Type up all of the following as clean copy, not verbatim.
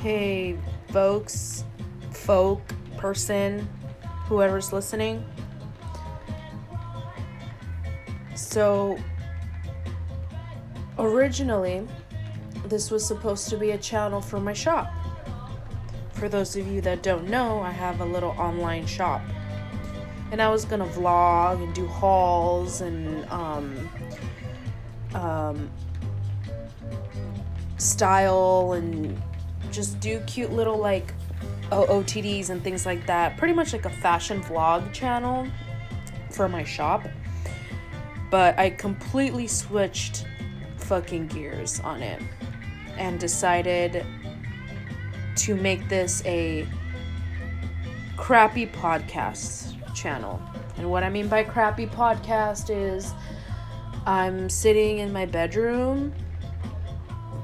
Hey, folk, person, whoever's listening. So, originally, this was supposed to be a channel for my shop. For those of you that don't know, I have a little online shop. And I was gonna vlog and do hauls and style and just do cute little like OOTDs and things like that. Pretty much like a fashion vlog channel for my shop. But I completely switched fucking gears on it and decided to make this a crappy podcast channel. And what I mean by crappy podcast is I'm sitting in my bedroom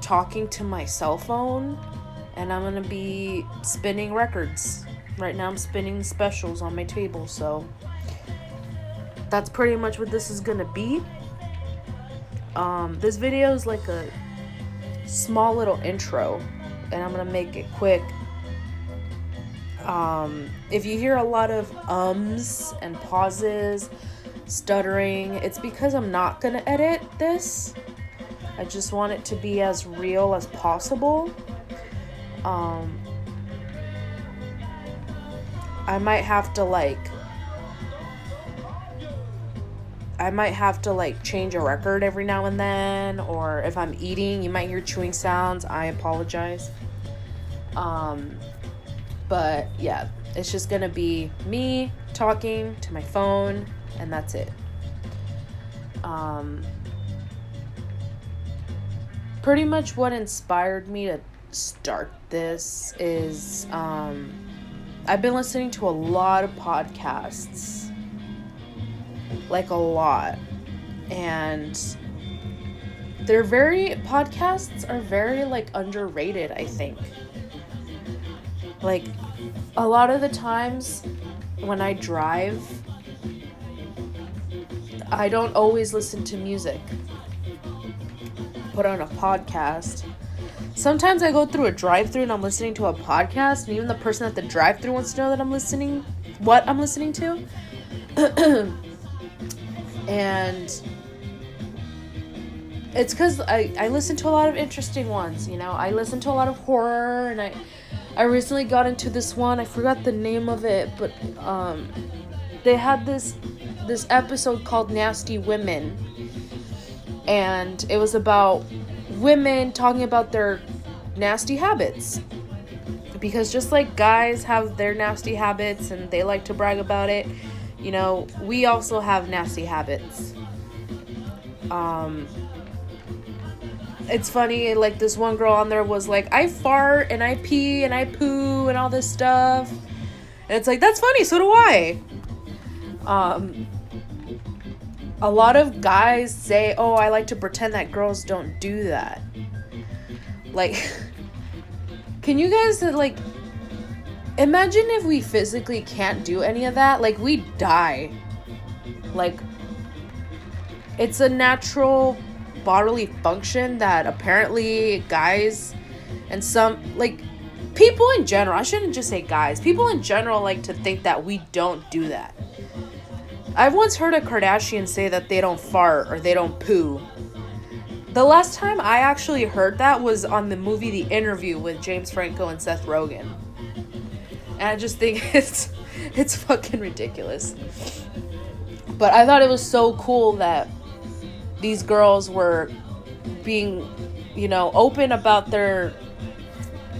talking to my cell phone and I'm gonna be spinning records. Right now I'm spinning specials on my table, so that's pretty much what this is gonna be. This video is like a small little intro and I'm gonna make it quick. If you hear a lot of ums and pauses, stuttering, it's because I'm not gonna edit this. I just want it to be as real as possible. I might have to change a record every now and then, or if I'm eating, you might hear chewing sounds. I apologize. But yeah, it's just gonna be me talking to my phone, and that's it. Pretty much what inspired me to start this is I've been listening to a lot of podcasts, like a lot, and podcasts are very like underrated, I think. Like a lot of the times when I drive, I don't always listen to music. Put on a podcast. Sometimes I go through a drive-thru and I'm listening to a podcast, and even the person at the drive-thru wants to know that what I'm listening to. And it's because I listen to a lot of interesting ones, I listen to a lot of horror, and I recently got into this one. I forgot the name of it, but they had this episode called Nasty Women, and it was about women talking about their nasty habits, because just like guys have their nasty habits and they like to brag about it, we also have nasty habits. It's funny, like this one girl on there was like, I fart and I pee and I poo and all this stuff, and it's like, that's funny, so do I. A lot of guys say, oh, I like to pretend that girls don't do that. Like, can you guys, like, imagine if we physically can't do any of that? Like, we die. Like, it's a natural bodily function that apparently guys and some, like, people in general, I shouldn't just say guys, people in general like to think that we don't do that. I've once heard a Kardashian say that they don't fart or they don't poo. The last time I actually heard that was on the movie The Interview with James Franco and Seth Rogen. And I just think it's fucking ridiculous. But I thought it was so cool that these girls were being, open about their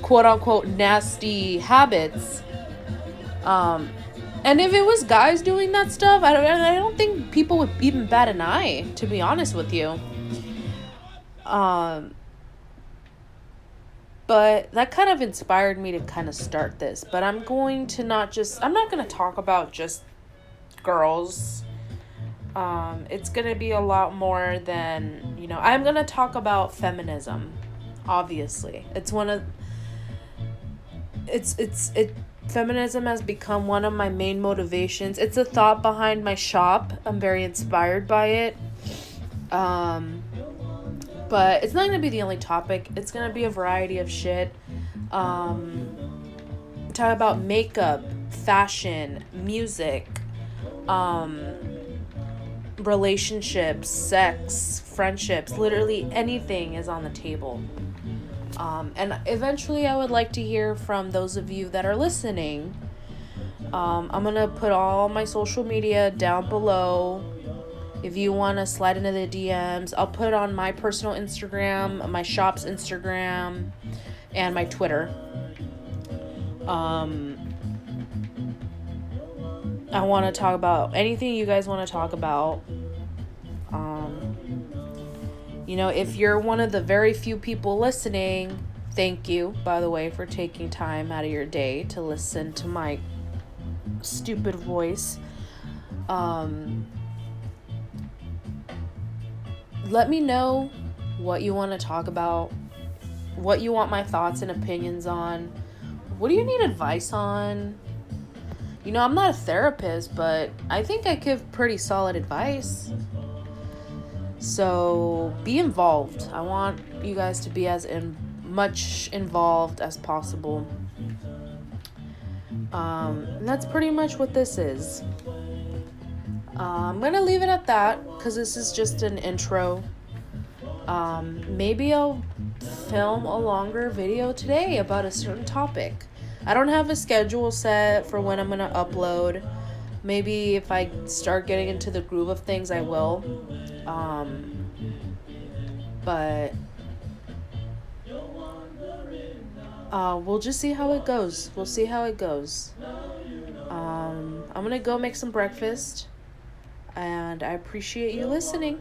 quote-unquote nasty habits. And if it was guys doing that stuff, I don't think people would even bat an eye, to be honest with you. But that kind of inspired me to kind of start this. But I'm not going to talk about just girls. It's going to be a lot more than, I'm going to talk about feminism, obviously. Feminism has become one of my main motivations. It's a thought behind my shop. I'm very inspired by it. But it's not going to be the only topic. It's going to be a variety of shit. Talk about makeup, fashion, music, relationships, sex, friendships. Literally anything is on the table. And eventually I would like to hear from those of you that are listening. I'm going to put all my social media down below. If you want to slide into the DMs, I'll put on my personal Instagram, my shop's Instagram, and my Twitter. I want to talk about anything you guys want to talk about. If you're one of the very few people listening, thank you, by the way, for taking time out of your day to listen to my stupid voice. Let me know what you want to talk about, what you want my thoughts and opinions on. What do you need advice on? I'm not a therapist, but I think I give pretty solid advice. So be involved. I want you guys to be as much involved as possible. And that's pretty much what this is. I'm going to leave it at that because this is just an intro. Maybe I'll film a longer video today about a certain topic. I don't have a schedule set for when I'm going to upload. Maybe if I start getting into the groove of things, I will. But we'll just see how it goes. We'll see how it goes. I'm going to go make some breakfast. And I appreciate you listening.